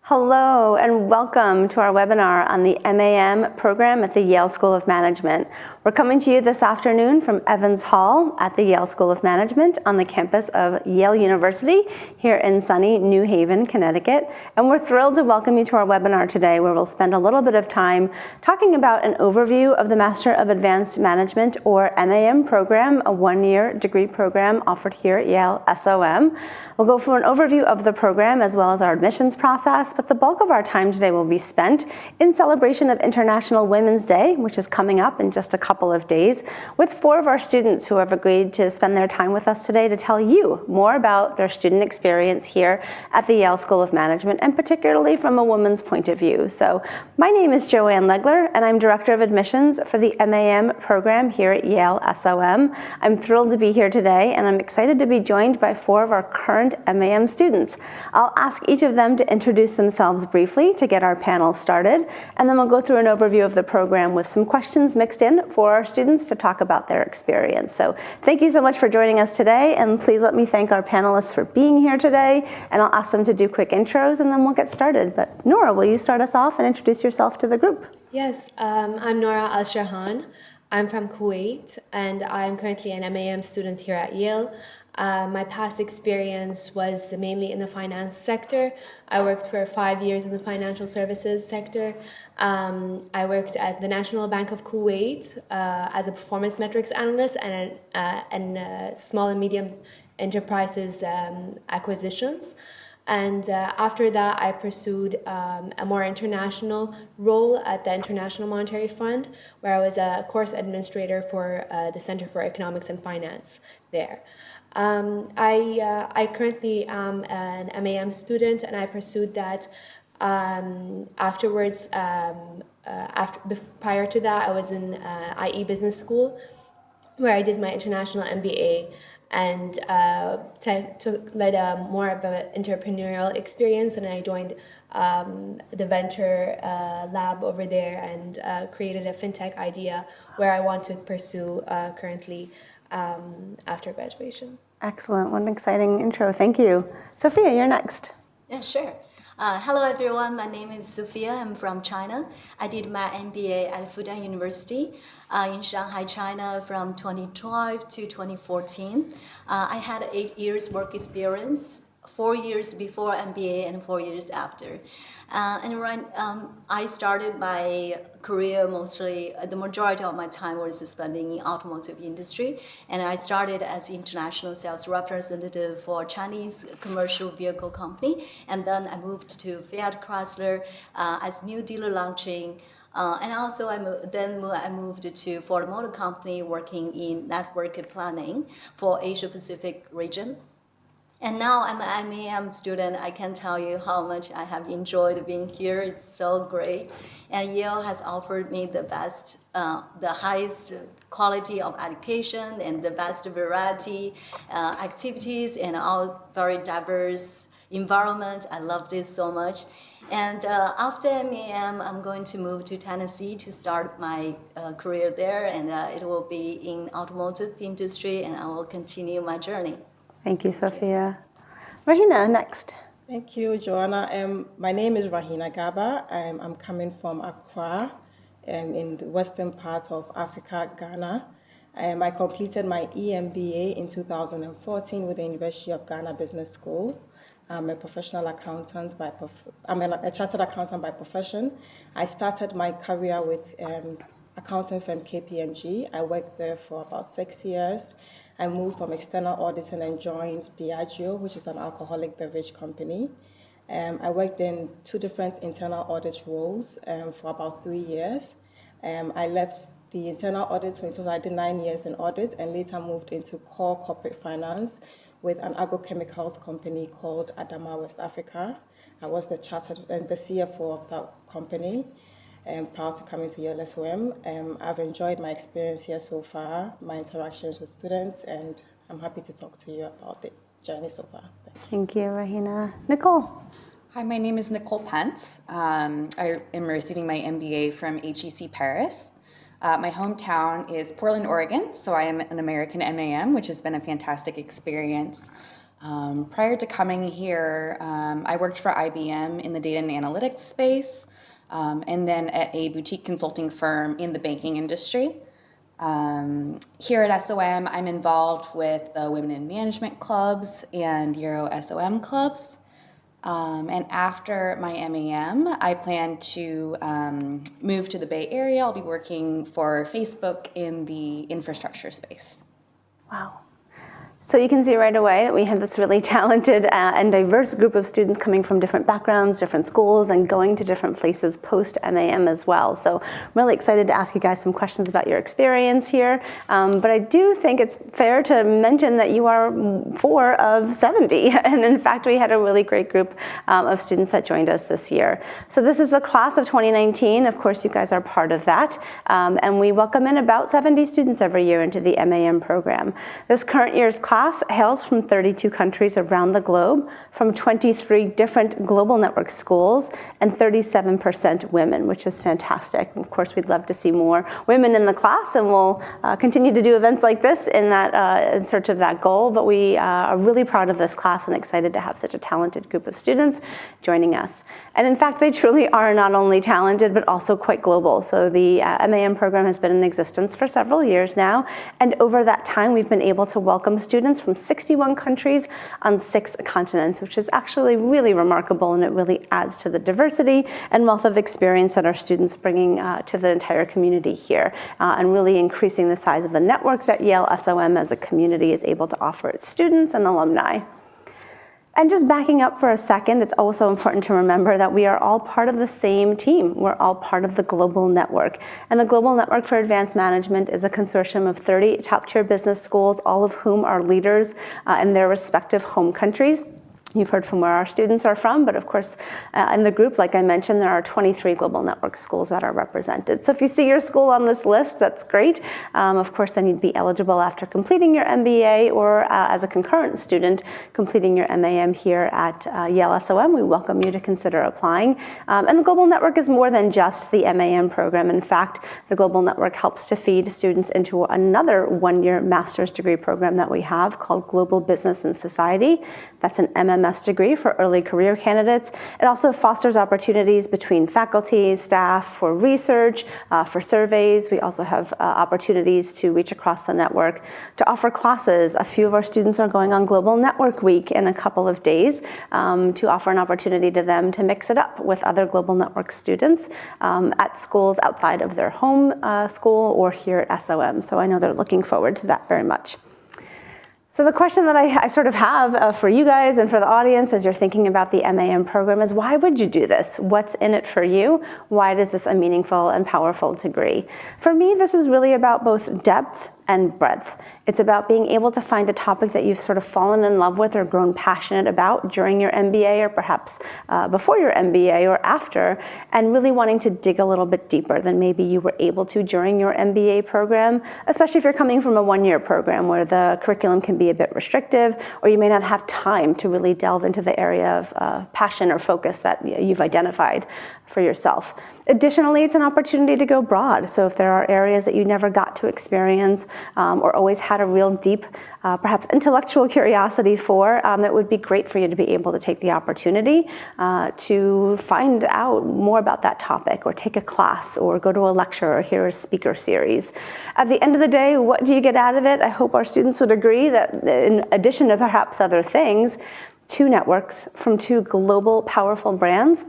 Hello and welcome to our webinar on the MAM program at the Yale School of Management. We're coming to you this afternoon from Evans Hall at the Yale School of Management on the campus of Yale University here in sunny New Haven, Connecticut. And we're thrilled to welcome you to our webinar today, where we'll spend a little bit of time talking about an overview of the Master of Advanced Management, or MAM program, a one-year degree program offered here at Yale SOM. We'll go through an overview of the program as well as our admissions process, but the bulk of our time today will be spent in celebration of International Women's Day, which is coming up in just a couple of days, with 4 of our students who have agreed to spend their time with us today to tell you more about their student experience here at the Yale School of Management, and particularly from a woman's point of view. So my name is Joanne Legler, and I'm Director of Admissions for the MAM program here at Yale SOM. I'm thrilled to be here today, and I'm excited to be joined by 4 of our current MAM students. I'll ask each of them to introduce themselves briefly to get our panel started, and then we'll go through an overview of the program with some questions mixed in for our students to talk about their experience. So thank you so much for joining us today, and please let me thank our panelists for being here today, and I'll ask them to do quick intros and then we'll get started. But Nora, will you start us off and introduce yourself to the group? Yes, I'm Nora Asher. I'm from Kuwait, and I'm currently an MAM student here at Yale. My past experience was mainly in the finance sector. I worked for 5 years in the financial services sector. I worked at the National Bank of Kuwait as a performance metrics analyst and small and medium enterprises acquisitions. And after that, I pursued a more international role at the International Monetary Fund, where I was a course administrator for the Center for Economics and Finance there. I currently am an MAM student, and I pursued that afterwards. Prior to that, I was in IE Business School, where I did my international MBA and led more of an entrepreneurial experience, and I joined the venture lab over there and created a fintech idea where I want to pursue currently after graduation. Excellent. What an exciting intro. Thank you. Sophia, you're next. Yeah, sure. Hello, everyone. My name is Sofia. I'm from China. I did my MBA at Fudan University in Shanghai, China from 2012 to 2014. I had 8 years work experience, 4 years before MBA and 4 years after. I started my career mostly, the majority of my time was spending in automotive industry, and I started as international sales representative for Chinese commercial vehicle company, and then I moved to Fiat Chrysler as new dealer launching. And also I moved to Ford Motor Company working in network planning for Asia Pacific region. And now I'm an MAM student. I can tell you how much I have enjoyed being here. It's so great. And Yale has offered me the best, the highest quality of education and the best variety activities and all very diverse environment. I love this so much. And after MAM, I'm going to move to Tennessee to start my career there, and it will be in automotive industry, and I will continue my journey. Thank you, Sophia. Rajana, next. Thank you, Joanna. My name is Rajana Acaba. I'm coming from Accra, in the western part of Africa, Ghana. I completed my EMBA in 2014 with the University of Ghana Business School. I'm a professional accountant I'm a chartered accountant by profession. I started my career with accounting firm KPMG. I worked there for about 6 years. I moved from external auditing and joined Diageo, which is an alcoholic beverage company. I worked in 2 different internal audit roles for about 3 years. I left the internal audit, so in total I did 9 years in audit, and later moved into core corporate finance with an agrochemicals company called Adama West Africa. I was the CFO of that company. Proud to coming to Yale SOM. I've enjoyed my experience here so far, my interactions with students, and I'm happy to talk to you about the journey so far. Thank you, Rajana. Nicole. Hi, my name is Nicole Pyne. I am receiving my MBA from HEC Paris. My hometown is Portland, Oregon, so I am an American MAM, which has been a fantastic experience. Prior to coming here, I worked for IBM in the data and analytics space, and then at a boutique consulting firm in the banking industry. Here at SOM, I'm involved with the Women in Management clubs and Euro SOM clubs. And after my MAM, I plan to move to the Bay Area. I'll be working for Facebook in the infrastructure space. Wow. So you can see right away that we have this really talented and diverse group of students coming from different backgrounds, different schools, and going to different places post-MAM as well. So I'm really excited to ask you guys some questions about your experience here. But I do think it's fair to mention that you are 4 of 70. And in fact, we had a really great group of students that joined us this year. So this is the class of 2019. Of course, you guys are part of that. And we welcome in about 70 students every year into the MAM program. This current year's class hails from 32 countries around the globe, from 23 different global network schools, and 37% women, which is fantastic. Of course, we'd love to see more women in the class, and we'll continue to do events like this in search of that goal. But we are really proud of this class and excited to have such a talented group of students joining us. And in fact, they truly are not only talented, but also quite global. So the MAM program has been in existence for several years now, and over that time, we've been able to welcome students from 61 countries on 6 continents, which is actually really remarkable, and it really adds to the diversity and wealth of experience that our students bringing to the entire community here, and really increasing the size of the network that Yale SOM as a community is able to offer its students and alumni. And just backing up for a second, it's also important to remember that we are all part of the same team. We're all part of the global network. And the Global Network for Advanced Management is a consortium of 30 top-tier business schools, all of whom are leaders in their respective home countries. You've heard from where our students are from, but of course, in the group, like I mentioned, there are 23 global network schools that are represented. So if you see your school on this list, that's great. Of course, then you'd be eligible after completing your MBA or as a concurrent student completing your MAM here at Yale SOM. We welcome you to consider applying. And the Global Network is more than just the MAM program. In fact, the Global Network helps to feed students into another one-year master's degree program that we have called Global Business and Society. That's an MMS degree for early career candidates. It also fosters opportunities between faculty, staff, for research, for surveys. We also have opportunities to reach across the network to offer classes. A few of our students are going on Global Network Week in a couple of days to offer an opportunity to them to mix it up with other Global Network students at schools outside of their home school or here at SOM. So I know they're looking forward to that very much. So the question that I sort of have for you guys and for the audience as you're thinking about the MAM program is, why would you do this? What's in it for you? Why is this a meaningful and powerful degree? For me, this is really about both depth and breadth. It's about being able to find a topic that you've sort of fallen in love with or grown passionate about during your MBA, or perhaps before your MBA or after, and really wanting to dig a little bit deeper than maybe you were able to during your MBA program, especially if you're coming from a one-year program where the curriculum can be a bit restrictive, or you may not have time to really delve into the area of passion or focus that you've identified for yourself. Additionally, it's an opportunity to go broad. So if there are areas that you never got to experience or always had a real deep, perhaps intellectual curiosity for, it would be great for you to be able to take the opportunity to find out more about that topic, or take a class, or go to a lecture, or hear a speaker series. At the end of the day, what do you get out of it? I hope our students would agree that in addition to perhaps other things, 2 networks from 2 global powerful brands,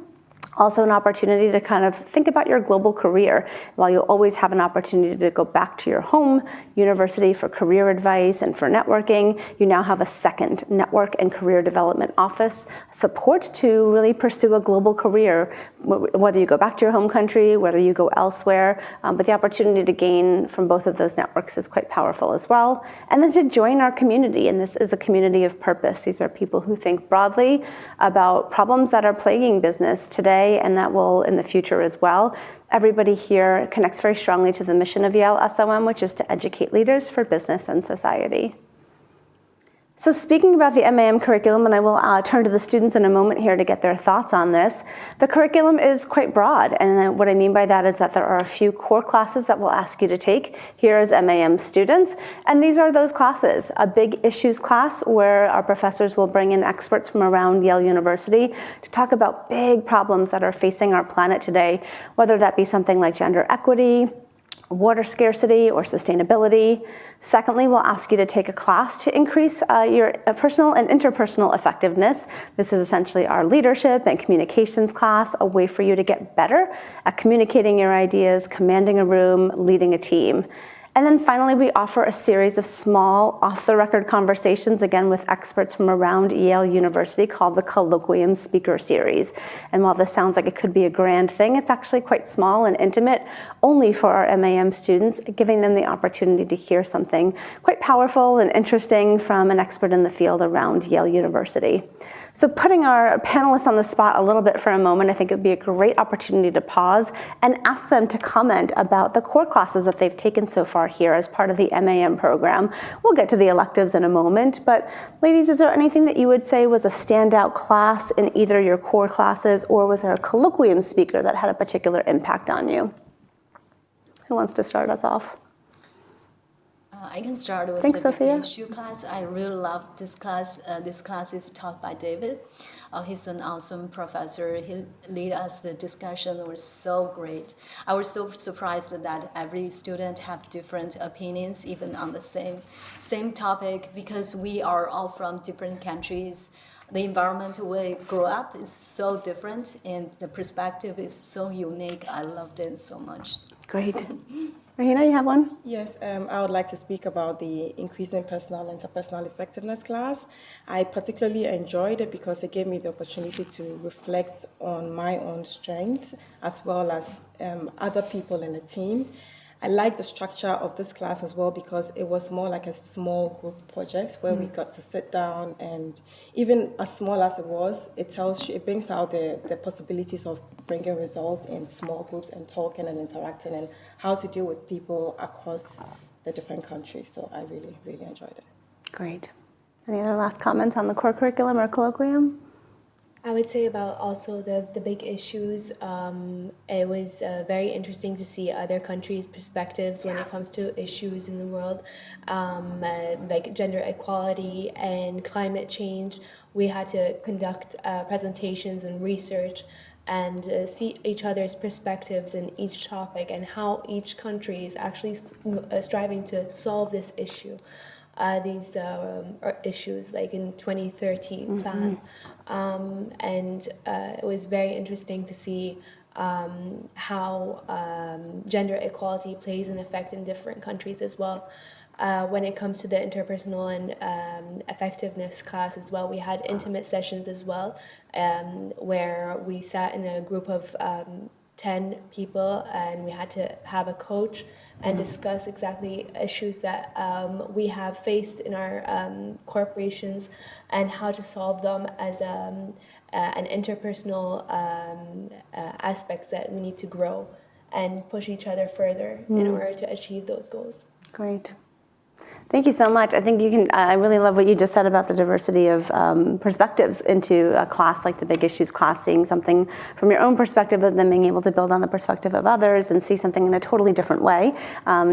also an opportunity to kind of think about your global career. While you'll always have an opportunity to go back to your home university for career advice and for networking, you now have a second network and career development office support to really pursue a global career, whether you go back to your home country, whether you go elsewhere. But the opportunity to gain from both of those networks is quite powerful as well. And then to join our community, and this is a community of purpose. These are people who think broadly about problems that are plaguing business today, and that will in the future as well. Everybody here connects very strongly to the mission of Yale SOM, which is to educate leaders for business and society. So speaking about the MAM curriculum, and I will turn to the students in a moment here to get their thoughts on this, the curriculum is quite broad. And what I mean by that is that there are a few core classes that we'll ask you to take here as MAM students. And these are those classes. A big issues class where our professors will bring in experts from around Yale University to talk about big problems that are facing our planet today, whether that be something like gender equity, water scarcity, or sustainability. Secondly, we'll ask you to take a class to increase your personal and interpersonal effectiveness. This is essentially our leadership and communications class, a way for you to get better at communicating your ideas, commanding a room, leading a team. And then finally, we offer a series of small off-the-record conversations, again with experts from around Yale University, called the Colloquium Speaker Series. And while this sounds like it could be a grand thing, it's actually quite small and intimate, only for our MAM students, giving them the opportunity to hear something quite powerful and interesting from an expert in the field around Yale University. So putting our panelists on the spot a little bit for a moment, I think it would be a great opportunity to pause and ask them to comment about the core classes that they've taken so far here as part of the MAM program. We'll get to the electives in a moment, but ladies, is there anything that you would say was a standout class in either your core classes, or was there a colloquium speaker that had a particular impact on you? Who wants to start us off? I can start with Thanks, the Sofia. issue class. I really love this class. This class is taught by David. He's an awesome professor. He led us the discussion. It was so great. I was so surprised that every student have different opinions, even on the same topic, because we are all from different countries. The environment we grow up is so different, and the perspective is so unique. I loved it so much. Great. Rahina, you have one? Yes, I would like to speak about the Increasing Personal and Interpersonal Effectiveness class. I particularly enjoyed it because it gave me the opportunity to reflect on my own strengths as well as other people in the team. I like the structure of this class as well because it was more like a small group project where we got to sit down, and even as small as it was, it brings out the possibilities of bringing results in small groups and talking and interacting and how to deal with people across the different countries. So I really, really enjoyed it. Great. Any other last comments on the core curriculum or colloquium? I would say about also the big issues. It was very interesting to see other countries' perspectives when it comes to issues in the world, like gender equality and climate change. We had to conduct presentations and research and see each other's perspectives in each topic and how each country is actually striving to solve this issue. These issues, like in 2030 plan. And it was very interesting to see how gender equality plays an effect in different countries as well. When it comes to the interpersonal and effectiveness class as well, we had intimate sessions as well, where we sat in a group of 10 people, and we had to have a coach and discuss exactly issues that we have faced in our corporations and how to solve them as an interpersonal aspects that we need to grow and push each other further in order to achieve those goals. Great. Thank you so much. I think you can, I really love what you just said about the diversity of perspectives into a class like the Big Issues class, seeing something from your own perspective and then being able to build on the perspective of others and see something in a totally different way,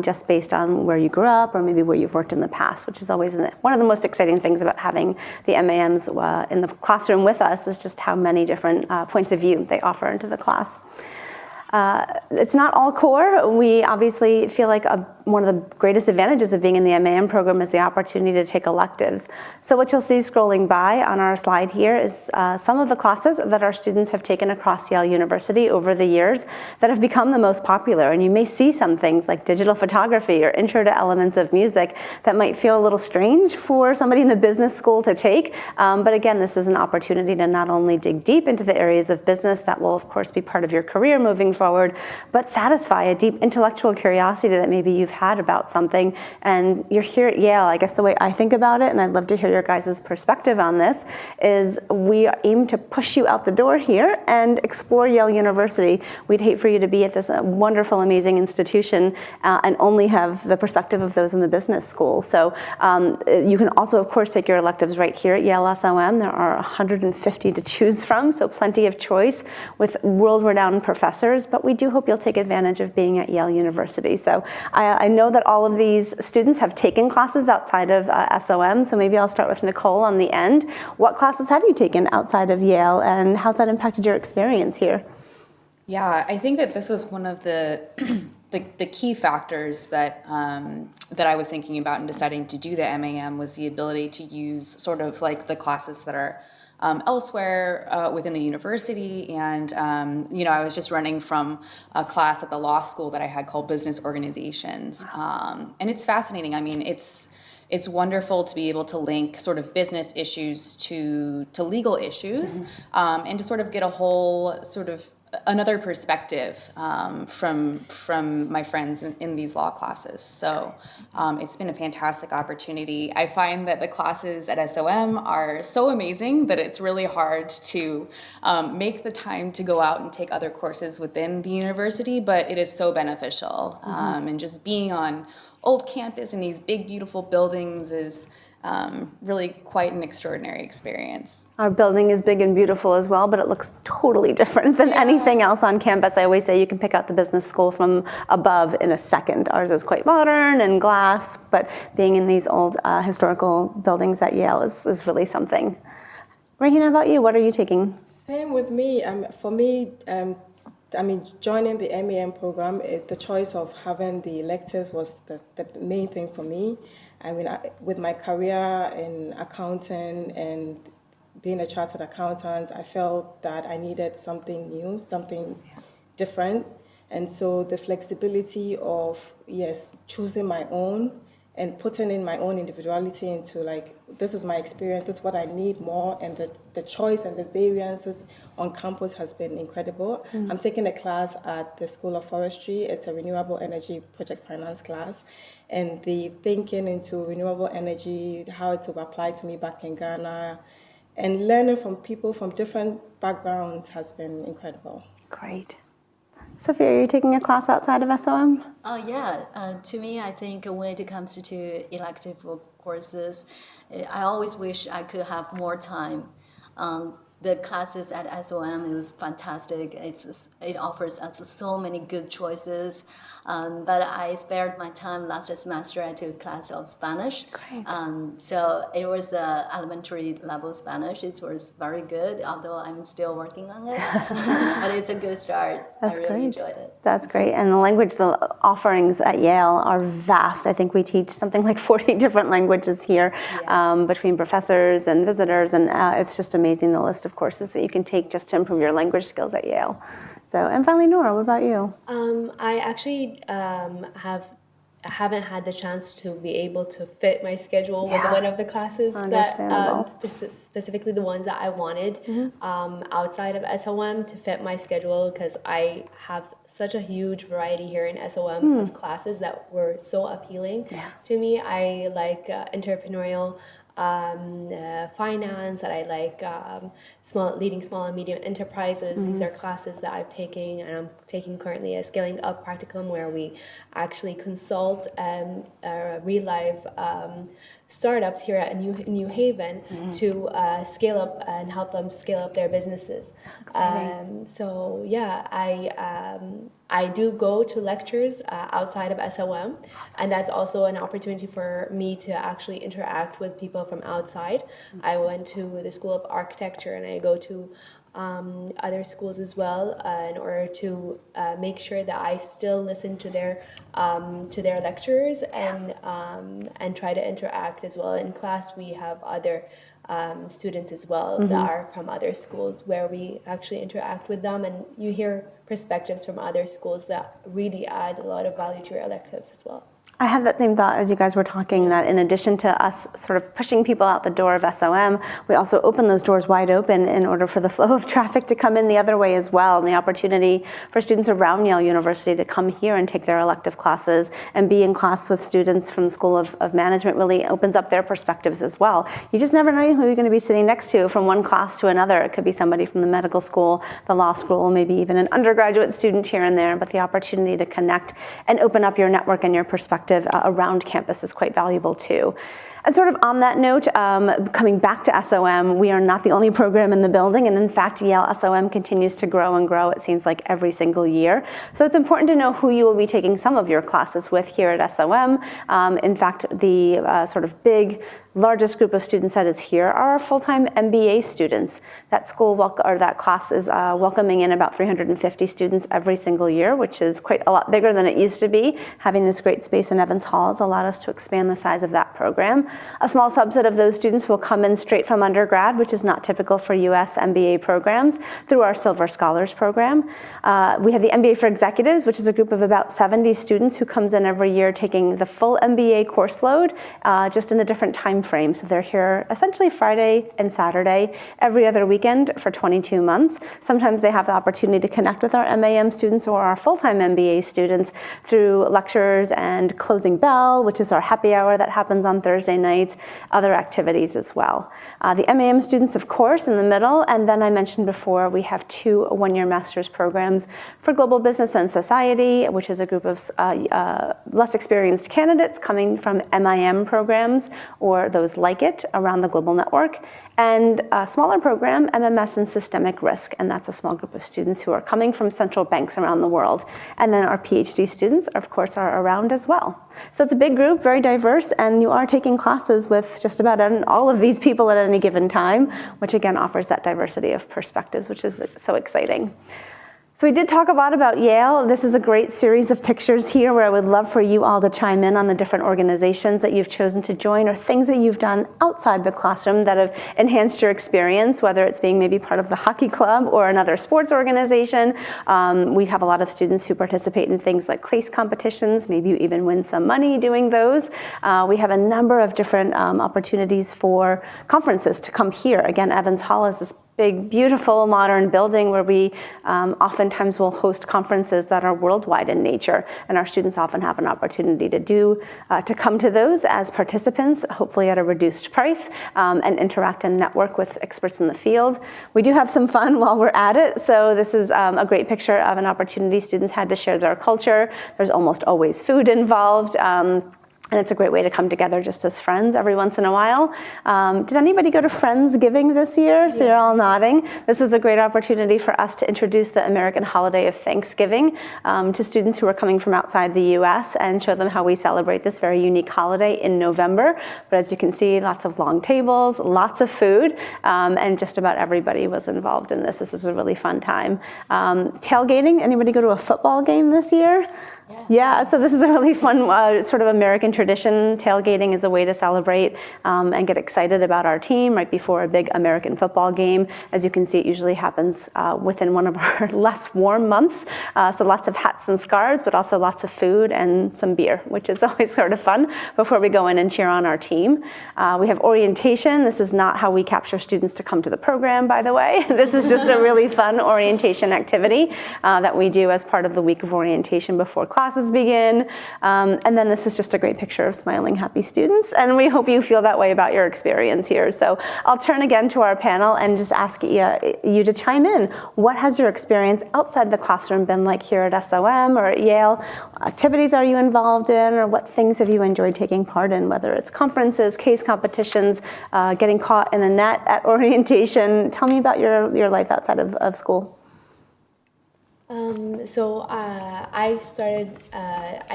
just based on where you grew up or maybe where you've worked in the past, which is always one of the most exciting things about having the MAMs in the classroom with us, is just how many different points of view they offer into the class. It's not all core. We obviously feel like one of the greatest advantages of being in the MAM program is the opportunity to take electives. So what you'll see scrolling by on our slide here is some of the classes that our students have taken across Yale University over the years that have become the most popular. And you may see some things like digital photography or intro to elements of music that might feel a little strange for somebody in the business school to take. But again, this is an opportunity to not only dig deep into the areas of business that will, of course, be part of your career moving forward, straightforward, but satisfy a deep intellectual curiosity that maybe you've had about something. And you're here at Yale. I guess the way I think about it, and I'd love to hear your guys' perspective on this, is we aim to push you out the door here and explore Yale University. We'd hate for you to be at this wonderful, amazing institution and only have the perspective of those in the business school. So you can also, of course, take your electives right here at Yale SOM. There are 150 to choose from, so plenty of choice with world-renowned professors, but we do hope you'll take advantage of being at Yale University. So I know that all of these students have taken classes outside of SOM, so maybe I'll start with Nicole on the end. What classes have you taken outside of Yale, and how's that impacted your experience here? Yeah, I think that this was one of the the key factors that that I was thinking about in deciding to do the MAM was the ability to use sort of like the classes that are elsewhere within the university. And, I was just running from a class at the law school that I had called Business Organizations. And it's fascinating. I mean, it's wonderful to be able to link sort of business issues to legal issues, and to sort of get a whole sort of another perspective from my friends in these law classes. So it's been a fantastic opportunity. I find that the classes at SOM are so amazing that it's really hard to make the time to go out and take other courses within the university, but it is so beneficial. And just being on old campus in these big, beautiful buildings is really quite an extraordinary experience. Our building is big and beautiful as well, but it looks totally different than anything else on campus. I always say you can pick out the business school from above in a second. Ours is quite modern and glass, but being in these old historical buildings at Yale is really something. Rajana, how about you? What are you taking? Same with me. For me, joining the MAM program, the choice of having the electives was the main thing for me. With my career in accounting and being a chartered accountant, I felt that I needed something new, something different. And so the flexibility of, choosing my own and putting in my own individuality into this is my experience, this is what I need more, and the choice and the variances on campus has been incredible. I'm taking a class at the School of Forestry. It's a renewable energy project finance class, and the thinking into renewable energy, how it will apply to me back in Ghana, and learning from people from different backgrounds has been incredible. Great. Sophia, are you taking a class outside of SOM? To me, I think when it comes to elective courses, I always wish I could have more time. The classes at SOM, it was fantastic. It offers us so many good choices. But I spared my time last semester. I took a class of Spanish. Great. So it was elementary level Spanish. It was very good, although I'm still working on it. But it's a good start. That's I really great. enjoyed it. That's great. And the offerings at Yale are vast. I think we teach something like 40 different languages here between professors and visitors. And it's just amazing the list of courses that you can take just to improve your language skills at Yale. So, and finally, Nora, what about you? I actually haven't had the chance to be able to fit my schedule with one of the classes specifically the ones that I wanted outside of SOM to fit my schedule, because I have such a huge variety here in SOM of classes that were so appealing to me. I like entrepreneurial finance, and I like leading small and medium enterprises. These are classes that I'm taking, and I'm taking currently a Scaling Up practicum where we actually consult real life startups here at New Haven to scale up and help them scale up their businesses. I do go to lectures outside of SOM, and that's also an opportunity for me to actually interact with people from outside. I went to the School of Architecture, and I go to other schools as well in order to make sure that I still listen to their lectures and try to interact as well. In class, we have other students as well that are from other schools where we actually interact with them, and you hear perspectives from other schools that really add a lot of value to your electives as well. I had that same thought as you guys were talking, that in addition to us sort of pushing people out the door of SOM, we also open those doors wide open in order for the flow of traffic to come in the other way as well, and the opportunity for students around Yale University to come here and take their elective classes and be in class with students from the School of Management really opens up their perspectives as well. You just never know who you're going to be sitting next to from one class to another. It could be somebody from the medical school, the law school, maybe even an undergraduate student here and there, but the opportunity to connect and open up your network and your perspective around campus is quite valuable too. And sort of on that note, coming back to SOM, we are not the only program in the building, and in fact, Yale SOM continues to grow and grow, it seems like, every single year. So it's important to know who you will be taking some of your classes with here at SOM. In fact, the sort of largest group of students that is here are our full-time MBA students. That that class is welcoming in about 350 students every single year, which is quite a lot bigger than it used to be. Having this great space in Evans Hall has allowed us to expand the size of that program. A small subset of those students will come in straight from undergrad, which is not typical for US MBA programs, through our Silver Scholars program. We have the MBA for Executives, which is a group of about 70 students who comes in every year taking the full MBA course load, just in a different time frame. So they're here essentially Friday and Saturday, every other weekend for 22 months. Sometimes they have the opportunity to connect with our MAM students or our full-time MBA students through lectures and Closing Bell, which is our happy hour that happens on Thursday nights, other activities as well. The MAM students, of course, in the middle, and then I mentioned before, we have 2 one-year master's programs for Global Business and Society, which is a group of less experienced candidates coming from MIM programs or those like it around the global network, and a smaller program, MMS in Systemic Risk, and that's a small group of students who are coming from central banks around the world. And then our PhD students, of course, are around as well. So it's a big group, very diverse, and you are taking classes with just about all of these people at any given time, which again offers that diversity of perspectives, which is so exciting. So we did talk a lot about Yale. This is a great series of pictures here where I would love for you all to chime in on the different organizations that you've chosen to join or things that you've done outside the classroom that have enhanced your experience, whether it's being maybe part of the hockey club or another sports organization. We have a lot of students who participate in things like CLACE competitions. Maybe you even win some money doing those. We have a number of different opportunities for conferences to come here. Again, Evans Hall is this big, beautiful, modern building where we oftentimes will host conferences that are worldwide in nature, and our students often have an opportunity to come to those as participants, hopefully at a reduced price, and interact and network with experts in the field. We do have some fun while we're at it, so this is a great picture of an opportunity students had to share their culture. There's almost always food involved. And it's a great way to come together just as friends every once in a while. Did anybody go to Friendsgiving this year? So you're all nodding. This was a great opportunity for us to introduce the American holiday of Thanksgiving to students who are coming from outside the US and show them how we celebrate this very unique holiday in November. But as you can see, lots of long tables, lots of food, and just about everybody was involved in this. This is a really fun time. Tailgating, anybody go to a football game this year? Yeah, so this is a really fun sort of American tradition. Tailgating is a way to celebrate and get excited about our team right before a big American football game. As you can see, it usually happens within one of our less warm months. So lots of hats and scarves, but also lots of food and some beer, which is always sort of fun before we go in and cheer on our team. We have orientation. This is not how we capture students to come to the program, by the way. This is just a really fun orientation activity that we do as part of the week of orientation before classes begin. And then this is just a great picture of smiling, happy students. And we hope you feel that way about your experience here. So I'll turn again to our panel and just ask you to chime in. What has your experience outside the classroom been like here at SOM or at Yale? What activities are you involved in, or what things have you enjoyed taking part in, whether it's conferences, case competitions, getting caught in a net at orientation? Tell me about your life outside of school.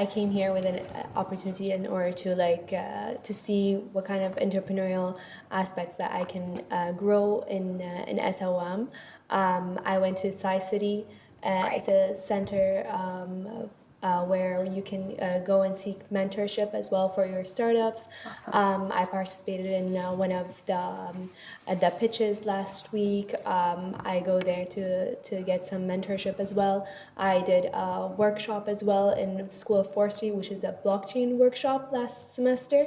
I came here with an opportunity in order to see what kind of entrepreneurial aspects that I can grow in SOM. I went to Sci City. It's a center where you can go and seek mentorship as well for your startups. Awesome. I participated in one of the pitches last week. I go there to get some mentorship as well. I did a workshop as well in the School of Forestry, which is a blockchain workshop last semester,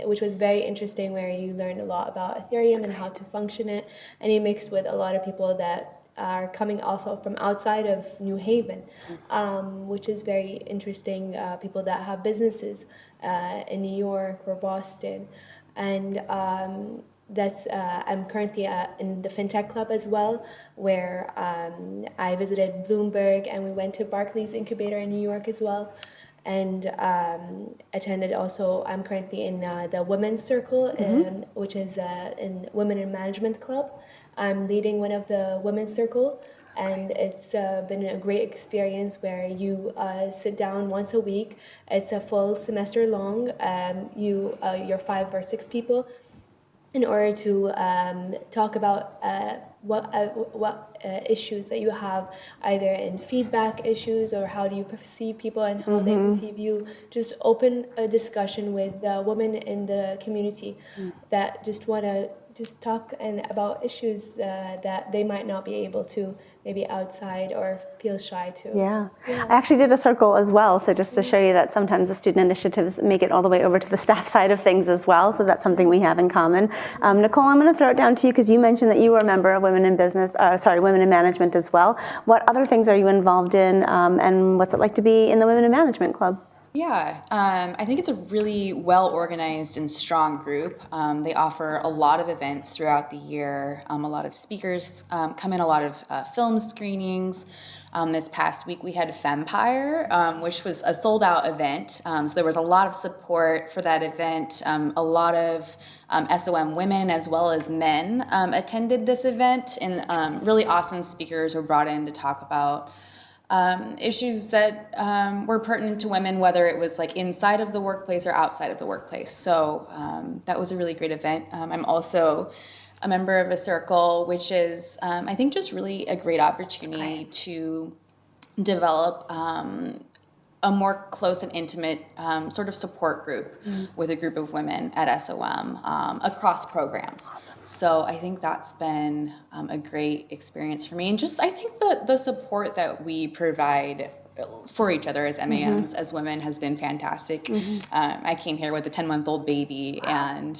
which was very interesting, where you learned a lot about Ethereum and how to function it, and you mixed with a lot of people that are coming also from outside of New Haven, which is very interesting. People that have businesses in New York or Boston, and I'm currently in the FinTech Club as well, where I visited Bloomberg, and we went to Barclays Incubator in New York as well, and attended also. I'm currently in the Women's Circle, which is in Women in Management Club. I'm leading one of the Women's Circle, and it's been a great experience where you sit down once a week. It's a full semester long. You're 5 or 6 people, in order to talk about what issues that you have, either in feedback issues, or how do you perceive people and how they perceive you. Just open a discussion with women in the community that just want to just talk about issues that they might not be able to maybe outside or feel shy to. Yeah. I actually did a circle as well, so just to show you that sometimes the student initiatives make it all the way over to the staff side of things as well, so that's something we have in common. Nicole, I'm going to throw it down to you, because you mentioned that you were a member of Women in Women in Management as well. What other things are you involved in, and what's it like to be in the Women in Management Club? Yeah, I think it's a really well-organized and strong group. They offer a lot of events throughout the year. A lot of speakers come in, a lot of film screenings. This past week we had Fempire, which was a sold-out event. So there was a lot of support for that event. A lot of SOM women as well as men attended this event, and really awesome speakers were brought in to talk about issues that were pertinent to women, whether it was like inside of the workplace or outside of the workplace. So that was a really great event. I'm also a member of a circle, which is, I think, just really a great opportunity to develop a more close and intimate sort of support group with a group of women at SOM across programs. Awesome. So I think that's been a great experience for me. And just, I think the support that we provide for each other as MAMs, as women, has been fantastic. I came here with a 10-month-old baby, and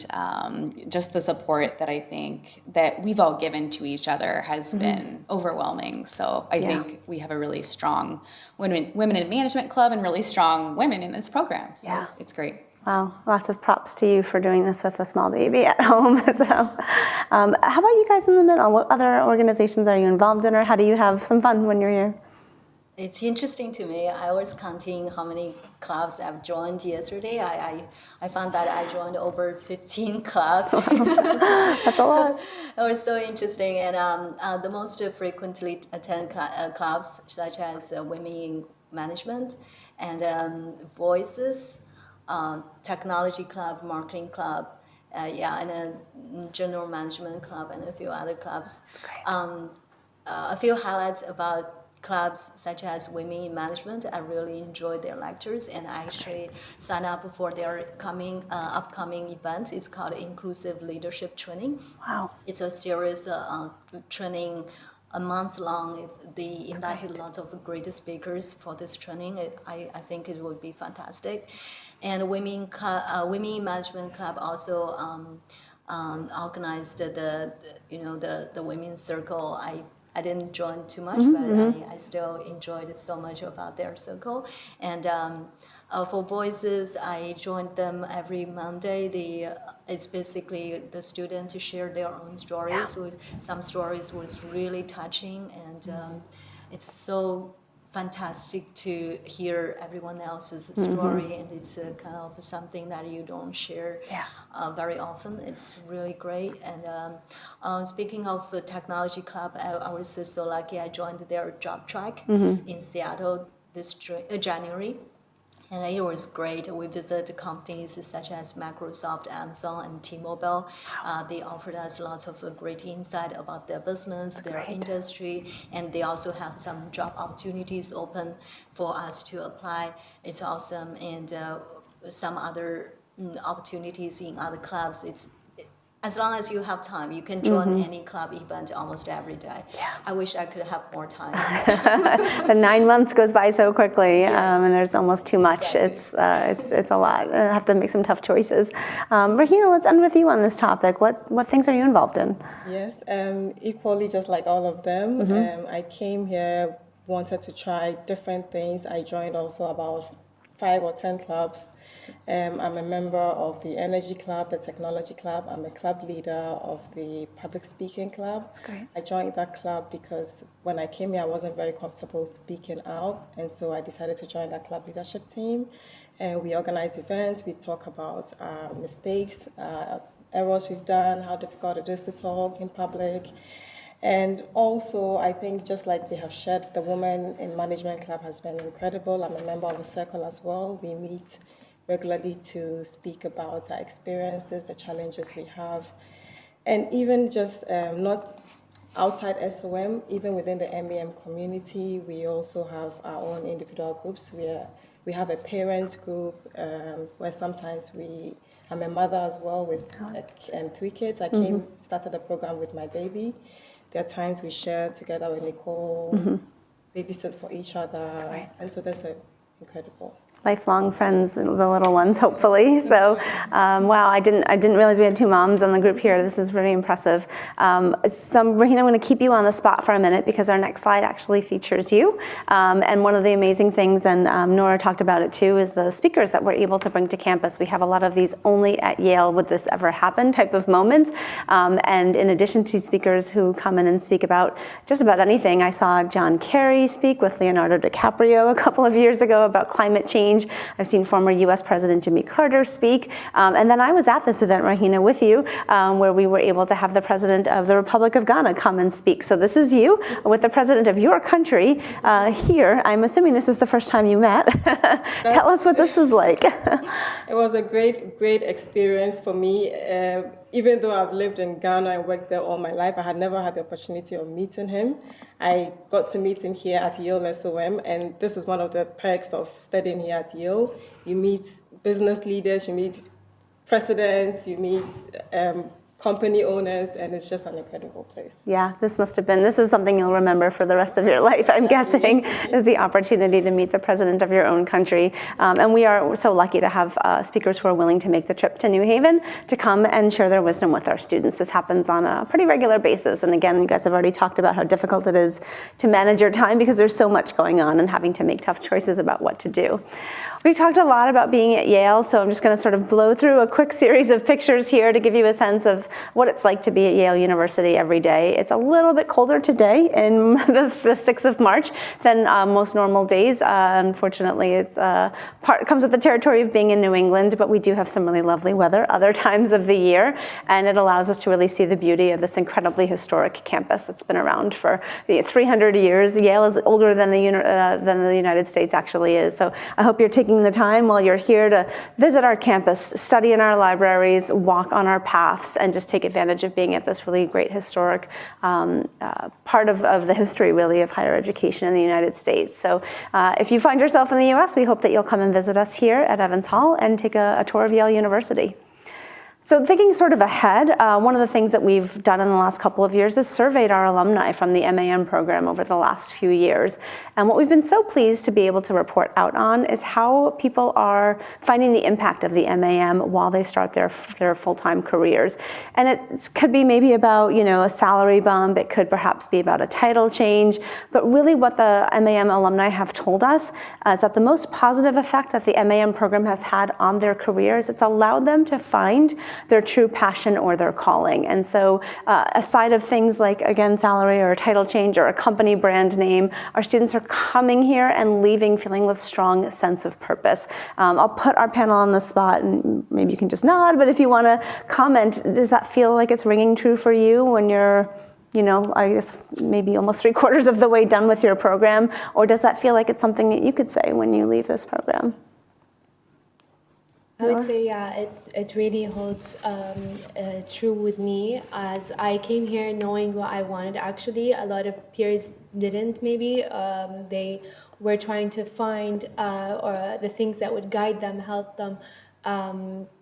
just the support that I think that we've all given to each other has been overwhelming. So I think we have a really strong women in management club, and really strong women in this program. So it's great. Wow, lots of props to you for doing this with a small baby at home. So, how about you guys in the middle? What other organizations are you involved in, or how do you have some fun when you're here? It's interesting to me. I was counting how many clubs I've joined yesterday. I found that I joined over 15 clubs. That's a lot. It was so interesting. And the most frequently attended clubs, such as Women in Management and Voices, Technology Club, Marketing Club, and a General Management Club, and a few other clubs. A few highlights about clubs such as Women in Management. I really enjoyed their lectures, and I actually signed up for their upcoming event. It's called Inclusive Leadership Training. Wow. It's a serious training, a month long. They invited lots of great speakers for this training. I think it would be fantastic. And Women in Management Club also organized the Women's Circle. I didn't join too much, but I still enjoyed so much about their circle. And for Voices, I joined them every Monday. It's basically the students share their own stories. Some stories was really touching, and it's so fantastic to hear everyone else's story, and it's kind of something that you don't share very often. It's really great. And speaking of the Technology Club, I was so lucky. I joined their job track in Seattle this January. And it was great. We visited companies such as Microsoft, Amazon, and T-Mobile. They offered us lots of great insight about their business, their industry, and they also have some job opportunities open for us to apply. It's awesome. And some other opportunities in other clubs. As long as you have time, you can join any club event almost every day. Yeah. I wish I could have more time. The 9 months goes by so quickly, Yes. And there's almost too much. Exactly. It's a lot. I have to make some tough choices. Rajana, let's end with you on this topic. What things are you involved in? Yes, equally just like all of them. I came here, wanted to try different things. I joined also about 5 or 10 clubs. I'm a member of the Energy Club, the Technology Club. I'm a club leader of the Public Speaking Club. That's great. I joined that club because when I came here, I wasn't very comfortable speaking out, and so I decided to join that club leadership team. And we organize events. We talk about mistakes, errors we've done, how difficult it is to talk in public. And also, I think just like they have shared, the Women in Management Club has been incredible. I'm a member of the circle as well. We meet regularly to speak about our experiences, the challenges we have, and even just not outside SOM, even within the MEM community, we also have our own individual groups. We have a parents group where sometimes I'm a mother as well with 3 kids. I started the program with my baby. There are times we share together with Nicole, babysit for each other, and so that's incredible. Lifelong friends, the little ones, hopefully. So, wow, I didn't realize we had 2 moms on the group here. This is very impressive. Rajana, I'm going to keep you on the spot for a minute because our next slide actually features you. And one of the amazing things, and Nora talked about it too, is the speakers that we're able to bring to campus. We have a lot of these only at Yale would this ever happen type of moments. And in addition to speakers who come in and speak about just about anything, I saw John Kerry speak with Leonardo DiCaprio a couple of years ago about climate change. I've seen former U.S. President Jimmy Carter speak. And then I was at this event, Rajana, with you, where we were able to have the President of the Republic of Ghana come and speak. So this is you with the President of your country here. I'm assuming this is the first time you met. Tell us what this was like. It was a great experience for me. Even though I've lived in Ghana and worked there all my life, I had never had the opportunity of meeting him. I got to meet him here at Yale SOM, and this is one of the perks of studying here at Yale. You meet business leaders, you meet presidents, you meet company owners, and it's just an incredible place. Yeah, this is something you'll remember for the rest of your life, I'm guessing, is the opportunity to meet the president of your own country. And we are so lucky to have speakers who are willing to make the trip to New Haven to come and share their wisdom with our students. This happens on a pretty regular basis. And again, you guys have already talked about how difficult it is to manage your time because there's so much going on and having to make tough choices about what to do. We've talked a lot about being at Yale, so I'm just going to sort of blow through a quick series of pictures here to give you a sense of what it's like to be at Yale University every day. It's a little bit colder today in the 6th of March than most normal days. Unfortunately, it comes with the territory of being in New England, but we do have some really lovely weather other times of the year, and it allows us to really see the beauty of this incredibly historic campus that's been around for 300 years. Yale is older than the United States actually is, so I hope you're taking the time while you're here to visit our campus, study in our libraries, walk on our paths, and just take advantage of being at this really great historic part of the history, really, of higher education in the United States. So if you find yourself in the U.S., we hope that you'll come and visit us here at Evans Hall and take a tour of Yale University. So thinking sort of ahead, one of the things that we've done in the last couple of years is surveyed our alumni from the MAM program over the last few years. And what we've been so pleased to be able to report out on is how people are finding the impact of the MAM while they start their full-time careers. And it could be maybe about, a salary bump, it could perhaps be about a title change, but really what the MAM alumni have told us is that the most positive effect that the MAM program has had on their careers, it's allowed them to find their true passion or their calling. And so aside of things like, again, salary or a title change or a company brand name, our students are coming here and leaving feeling with strong sense of purpose. I'll put our panel on the spot and maybe you can just nod, but if you want to comment, does that feel like it's ringing true for you when you're I guess maybe almost 3/4 of the way done with your program? Or does that feel like it's something that you could say when you leave this program? I would say, yeah, it really holds true with me, as I came here knowing what I wanted. Actually, a lot of peers didn't, maybe. They were trying to find or the things that would guide them, help them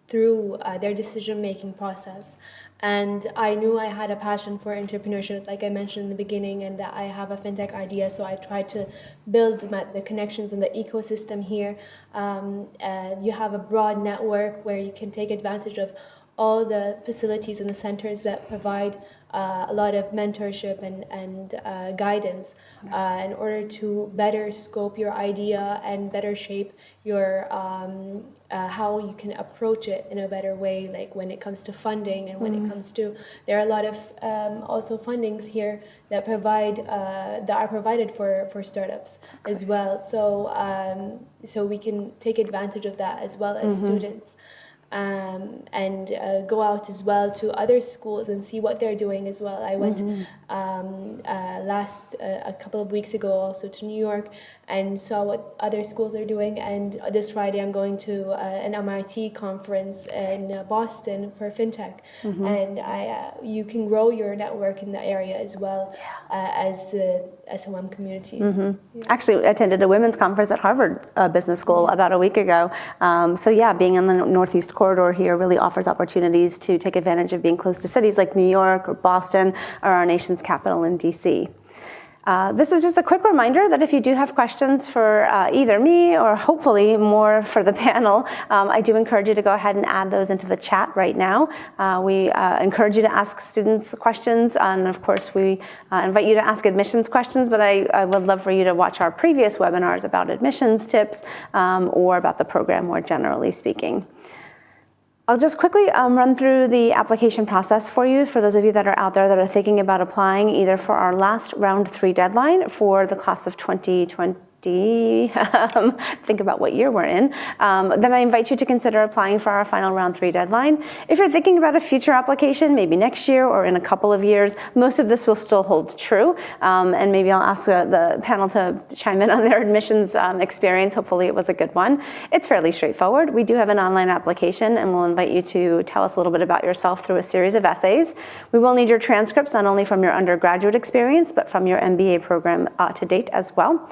through their decision-making process. And I knew I had a passion for entrepreneurship, like I mentioned in the beginning, and that I have a fintech idea, so I tried to build the connections in the ecosystem here. You have a broad network where you can take advantage of all the facilities and the centers that provide a lot of mentorship and guidance in order to better scope your idea and better shape your how you can approach it in a better way, like when it comes to funding and when it comes to, there are a lot of also fundings here that are provided for startups as well, so we can take advantage of that as well as students. And go out as well to other schools and see what they're doing as well. I went a couple of weeks ago also to New York and saw what other schools are doing. And this Friday I'm going to an MRT conference in Boston for fintech. And you can grow your network in the area as well as the SOM community. Yeah. Actually, I attended a women's conference at Harvard Business School about a week ago. So yeah, being in the Northeast corridor here really offers opportunities to take advantage of being close to cities like New York or Boston or our nation's capital in DC. This is just a quick reminder that if you do have questions for either me or hopefully more for the panel, I do encourage you to go ahead and add those into the chat right now. We encourage you to ask students questions, and of course we invite you to ask admissions questions, but I would love for you to watch our previous webinars about admissions tips or about the program more generally speaking. I'll just quickly run through the application process for you, for those of you that are out there that are thinking about applying either for our last round 3 deadline for the class of 2020. Think about what year we're in. Then I invite you to consider applying for our final round 3 deadline. If you're thinking about a future application, maybe next year or in a couple of years, most of this will still hold true. And maybe I'll ask the panel to chime in on their admissions experience. Hopefully it was a good one. It's fairly straightforward. We do have an online application, and we'll invite you to tell us a little bit about yourself through a series of essays. We will need your transcripts not only from your undergraduate experience, but from your MBA program to date as well.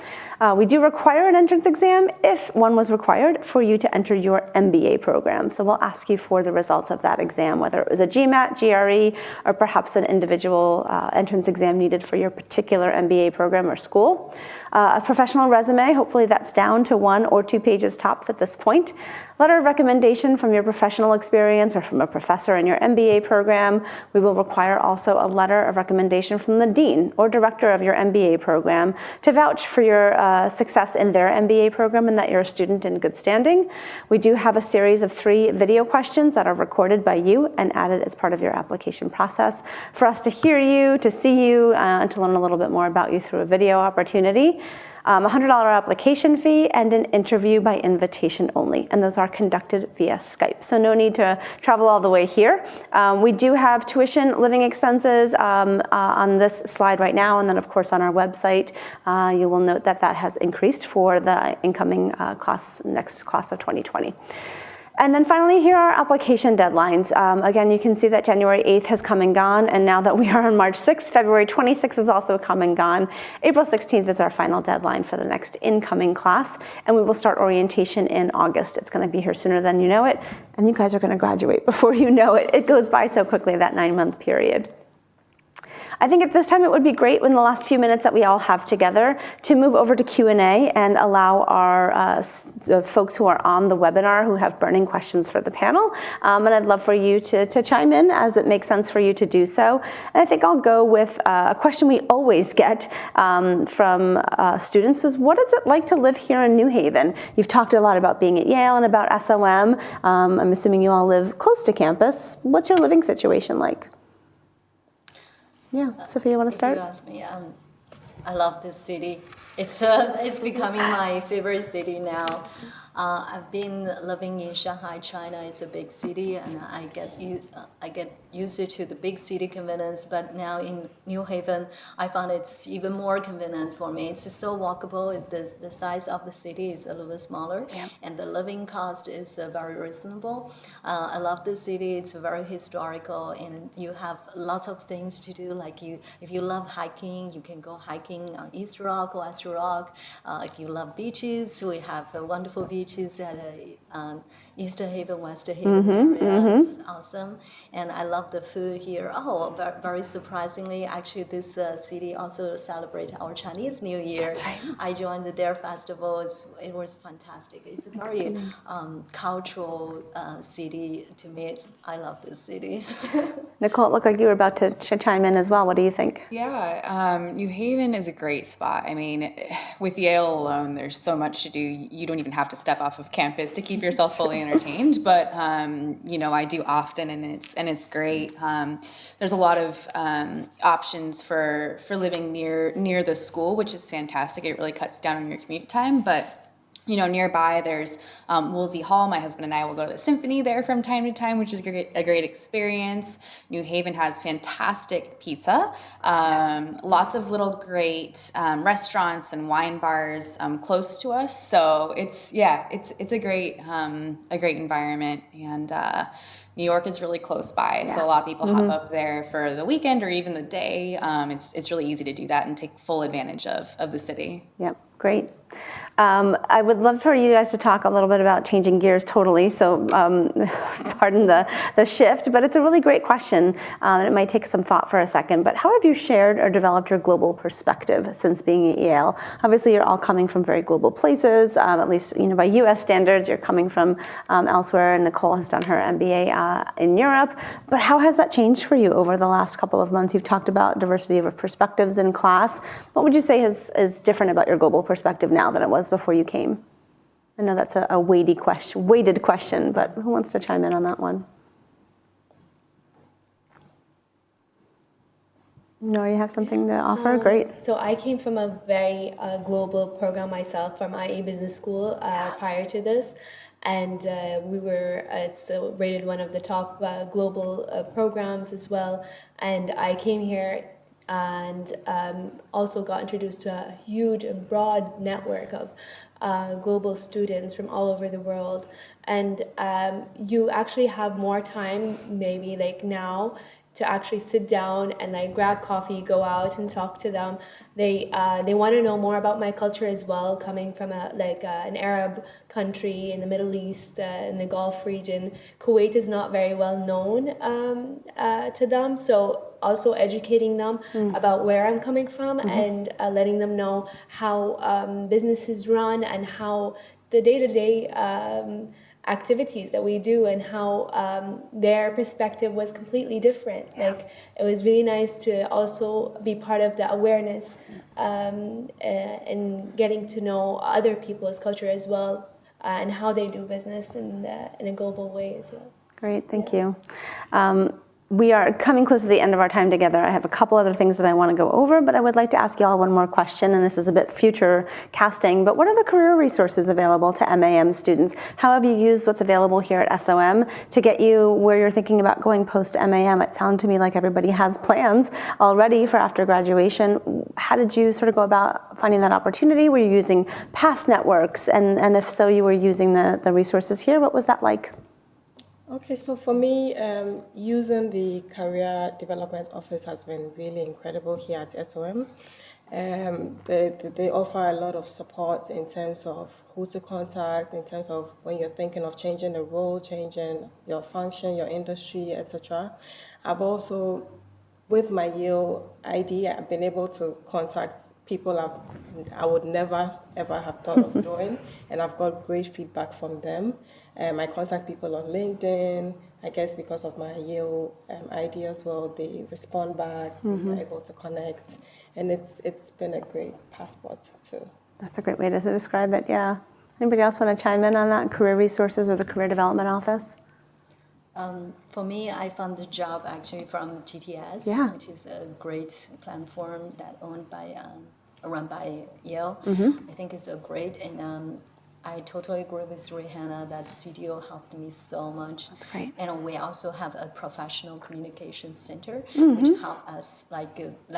We do require an entrance exam if one was required for you to enter your MBA program. So we'll ask you for the results of that exam, whether it was a GMAT, GRE, or perhaps an individual entrance exam needed for your particular MBA program or school. A professional resume, hopefully that's down to 1 or 2 pages tops at this point. Letter of recommendation from your professional experience or from a professor in your MBA program. We will require also a letter of recommendation from the dean or director of your MBA program to vouch for your success in their MBA program and that you're a student in good standing. We do have a series of 3 video questions that are recorded by you and added as part of your application process for us to hear you, to see you, and to learn a little bit more about you through a video opportunity. $100 application fee and an interview by invitation only, and those are conducted via Skype. So no need to travel all the way here. We do have tuition, living expenses on this slide right now, and then of course on our website, you will note that that has increased for the incoming next class of 2020. And then finally, here are application deadlines. Again, you can see that January 8th has come and gone, and now that we are on March 6th, February 26th is also come and gone. April 16th is our final deadline for the next incoming class, and we will start orientation in August. It's going to be here sooner than you know it, and you guys are going to graduate before you know it. It goes by so quickly, that 9-month period. I think at this time it would be great in the last few minutes that we all have together to move over to Q&A and allow our folks who are on the webinar who have burning questions for the panel. And I'd love for you to chime in as it makes sense for you to do so. And I think I'll go with a question we always get from students is, what is it like to live here in New Haven? You've talked a lot about being at Yale and about SOM. I'm assuming you all live close to campus. What's your living situation like? Yeah, Sophia, you want to start? If you ask me, I love this city. It's becoming my favorite city now. I've been living in Shanghai, China. It's a big city, and I get used to the big city convenience. But now in New Haven, I found it's even more convenient for me. It's so walkable. The size of the city is a little bit smaller, and the living cost is very reasonable. I love the city. It's very historical, and you have lots of things to do. Like if you love hiking, you can go hiking on East Rock, West Rock. If you love beaches, we have wonderful beaches at East Haven, West Haven area. It's awesome, and I love the food here. Oh, very surprisingly, actually, this city also celebrates our Chinese New Year. That's right. I joined their festival. It was fantastic. It's a very cultural city to me. I love this city. Nicole, it looked like you were about to chime in as well. What do you think? Yeah, New Haven is a great spot. I mean, with Yale alone, there's so much to do. You don't even have to step off of campus to keep yourself fully entertained. But I do often, and it's great. There's a lot of options for living near the school, which is fantastic. It really cuts down on your commute time. But nearby there's Woolsey Hall. My husband and I will go to the symphony there from time to time, which is a great experience. New Haven has fantastic pizza. Lots of little great restaurants and wine bars close to us. So it's a great environment, and New York is really close by. So a lot of people hop up there for the weekend or even the day. It's really easy to do that and take full advantage of the city. Yep. Great. I would love for you guys to talk a little bit about changing gears totally. So pardon the shift, but it's a really great question. And it might take some thought for a second. But how have you shared or developed your global perspective since being at Yale? Obviously, you're all coming from very global places. At least by U.S. standards, you're coming from elsewhere. And Nicole has done her MBA in Europe. But how has that changed for you over the last couple of months? You've talked about diversity of perspectives in class. What would you say is different about your global perspective now than it was before you came? I know that's a weighted question, but who wants to chime in on that one? Nora, you have something to offer? Great. So I came from a very global program myself from IE Business School prior to this. And it's rated one of the top global programs as well. And I came here and also got introduced to a huge and broad network of global students from all over the world. And you actually have more time, maybe like now, to actually sit down and like grab coffee, go out and talk to them. They want to know more about my culture as well, coming from an Arab country in the Middle East, in the Gulf region. Kuwait is not very well known to them, so also educating them about where I'm coming from and letting them know how businesses run and how the day-to-day activities that we do and how their perspective was completely different. Like, it was really nice to also be part of the awareness and getting to know other people's culture as well and how they do business in a global way as well. Great, thank you. We are coming close to the end of our time together. I have a couple other things that I want to go over, but I would like to ask you all one more question, and this is a bit future casting, but what are the career resources available to MAM students? How have you used what's available here at SOM to get you where you're thinking about going post-MAM? It sounds to me like everybody has plans already for after graduation. How did you sort of go about finding that opportunity? Were you using past networks? And if so, you were using the resources here. What was that like? Okay, so for me, using the Career Development Office has been really incredible here at SOM. They offer a lot of support in terms of who to contact, in terms of when you're thinking of changing a role, changing your function, your industry, etc. I've also, with my Yale ID, I've been able to contact people I would never, ever have thought of doing, and I've got great feedback from them. I contact people on LinkedIn. I guess because of my Yale ID as well, they respond back, we're able to connect, and it's been a great passport too. That's a great way to describe it, yeah. Anybody else want to chime in on that, career resources or the Career Development Office? For me, I found the job actually from GTS, which is a great platform that run by Yale. I think it's a great, and I totally agree with Rajana that CDO helped me so much. That's great. And we also have a professional communication center, Mm-hmm. which help us,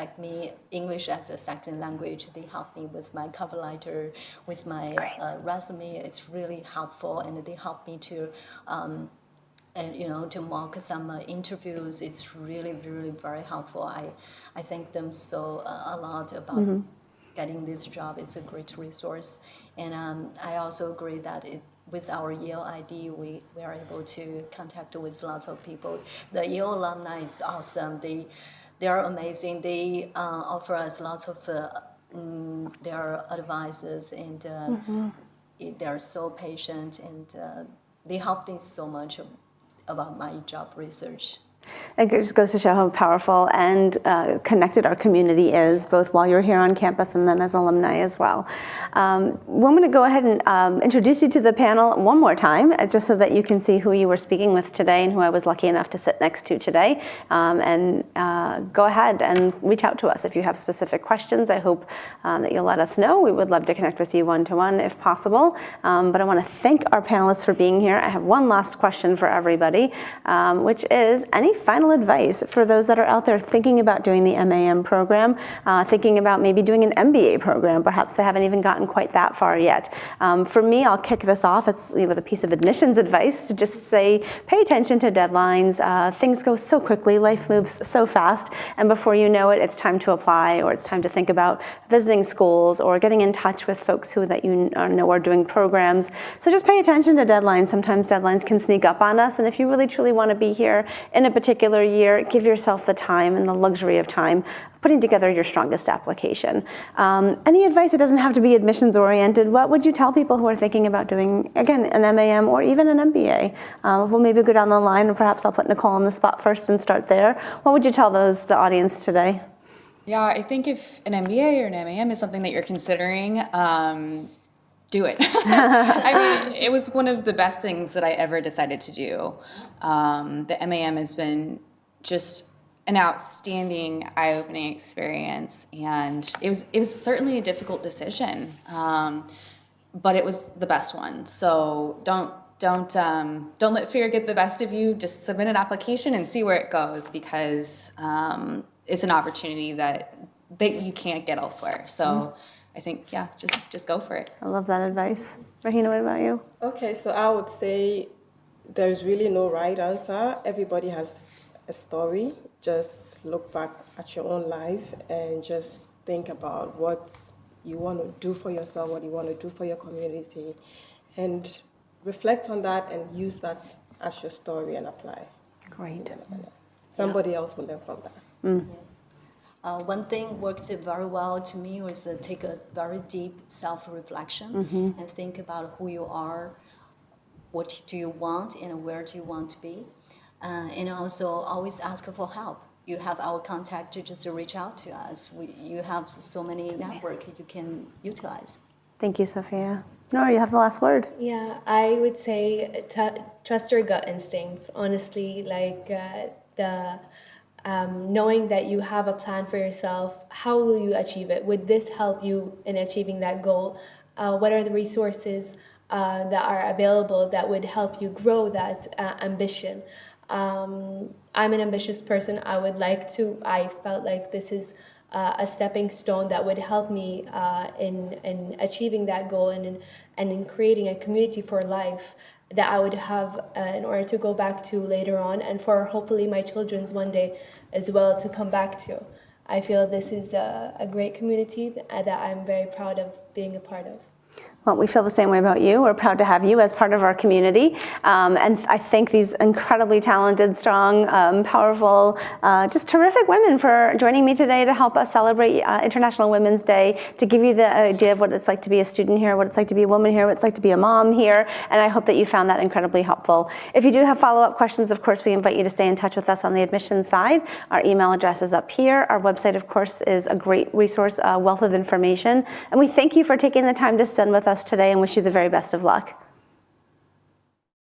like me, English as a second language. They help me with my cover letter, with my resume. It's really helpful, and they help me to. To mock some interviews. It's really, really very helpful. I thank them a lot about Mm-hmm. getting this job. It's a great resource. And I also agree that with our Yale ID, we are able to contact with lots of people. The Yale alumni is awesome. They are amazing. They offer us lots of their advices, and they are so patient, and they helped me so much about my job research. It just goes to show how powerful and connected our community is, both while you're here on campus and then as alumni as well. We're going to go ahead and introduce you to the panel one more time, just so that you can see who you were speaking with today and who I was lucky enough to sit next to today. And go ahead and reach out to us if you have specific questions. I hope that you'll let us know. We would love to connect with you one-to-one if possible. But I want to thank our panelists for being here. I have one last question for everybody, which is, any final advice for those that are out there thinking about doing the MAM program, thinking about maybe doing an MBA program? Perhaps they haven't even gotten quite that far yet. For me, I'll kick this off with a piece of admissions advice to just say, pay attention to deadlines. Things go so quickly, life moves so fast, and before you know it, it's time to apply, or it's time to think about visiting schools or getting in touch with folks that you know are doing programs. So just pay attention to deadlines. Sometimes deadlines can sneak up on us, and if you really truly want to be here in a particular year, give yourself the time and the luxury of time of putting together your strongest application. Any advice? It doesn't have to be admissions oriented. What would you tell people who are thinking about doing, again, an MAM or even an MBA? We'll maybe go down the line, and perhaps I'll put Nicole on the spot first and start there. What would you tell the audience today? Yeah, I think if an MBA or an MAM is something that you're considering, do it. I mean, it was one of the best things that I ever decided to do. The MAM has been just an outstanding, eye-opening experience, and it was certainly a difficult decision, but it was the best one. So don't let fear get the best of you. Just submit an application and see where it goes, because it's an opportunity that you can't get elsewhere. So I think, just go for it. I love that advice. Rahina, what about you? Okay, so I would say there's really no right answer. Everybody has a story. Just look back at your own life and just think about what you want to do for yourself, what you want to do for your community, and reflect on that and use that as your story and apply. Great. Somebody else will learn from that. One thing worked very well to me was to take a very deep self-reflection and think about who you are, what do you want, and where do you want to be. And also always ask for help. You have our contact to just reach out to us. You have so many networks you can utilize. Thank you, Sofia. Nora, you have the last word. Yeah, I would say trust your gut instincts. Honestly, knowing that you have a plan for yourself. How will you achieve it? Would this help you in achieving that goal? What are the resources that are available that would help you grow that ambition? I'm an ambitious person. I felt like this is a stepping stone that would help me in achieving that goal and in creating a community for life that I would have in order to go back to later on, and for hopefully my children's one day as well to come back to. I feel this is a great community that I'm very proud of being a part of. Well, we feel the same way about you. We're proud to have you as part of our community. And I thank these incredibly talented, strong, powerful, just terrific women for joining me today to help us celebrate International Women's Day, to give you the idea of what it's like to be a student here, what it's like to be a woman here, what it's like to be a mom here. And I hope that you found that incredibly helpful. If you do have follow-up questions, of course, we invite you to stay in touch with us on the admissions side. Our email address is up here. Our website, of course, is a great resource, a wealth of information. And we thank you for taking the time to spend with us today and wish you the very best of luck.